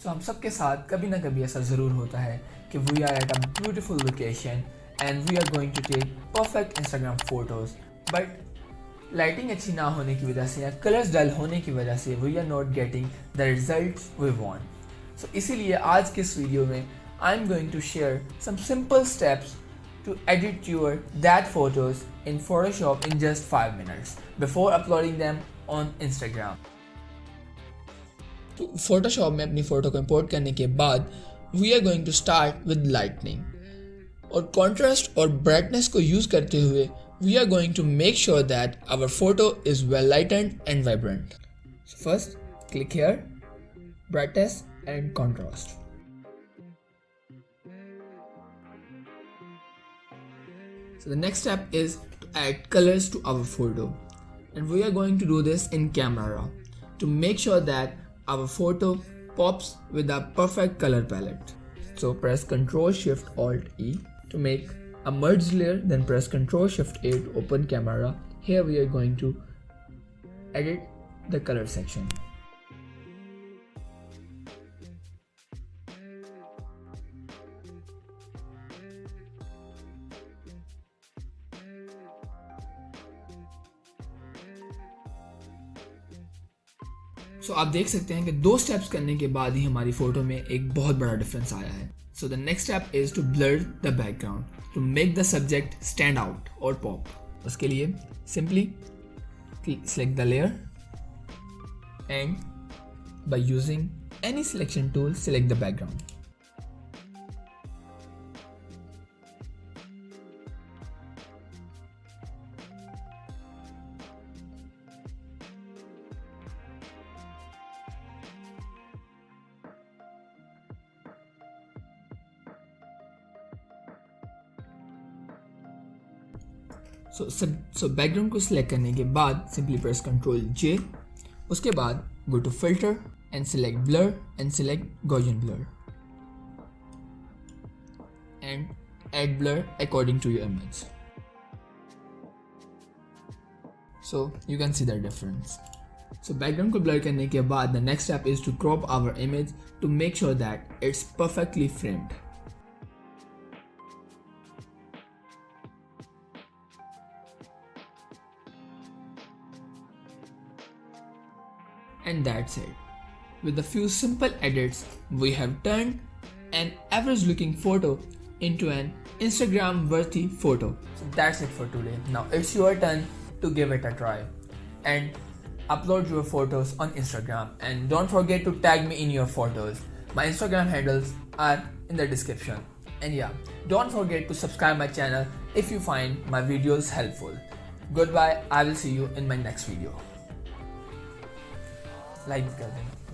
So हम सबके साथ कभी ना कभी ऐसा ज़रूर होता है कि we are at a beautiful location and we are going to take perfect Instagram photos, but lighting अच्छी ना होने की वजह से या कलर्स डल होने की वजह से we are not getting the results we want. So इसीलिए आज के इस वीडियो में I'm going to share some simple steps to edit your that photos in Photoshop in just 5 minutes before uploading them on Instagram. तो Photoshop में अपनी photo को import करने के बाद we are going to start with lightning और contrast और brightness को यूज़ करते हुए we are going to make sure that our photo is well lightened and vibrant. First click here, brightness and contrast. So the next step is to add colors to our photo, and we are going to do this in camera to make sure that our photo pops with a perfect color palette. So press Ctrl Shift Alt E to make a merged layer, then press Ctrl Shift A to open camera. Here we are going to edit the color section. सो आप देख सकते हैं कि 2 steps करने के बाद ही हमारी photo में एक बहुत बड़ा डिफरेंस आया है. So the next step is to blur the background to make the subject stand out और पॉप. उसके लिए simply select the layer and by using any selection tool select the background. So background को select करने के बाद simply press Ctrl J. उसके बाद go to filter and select blur and select Gaussian blur and add blur according to your image. So you can see the difference. So background को blur करने के बाद the next step is to crop our image to make sure that it's perfectly framed. And that's it. With a few simple edits, we have turned an average looking photo into an Instagram worthy photo. So that's it for today. Now it's your turn to give it a try and upload your photos on Instagram. And don't forget to tag me in your photos. My Instagram handles are in the description. And yeah, don't forget to subscribe my channel if you find my videos helpful. Goodbye. I will see you in my next video. Like कर दें.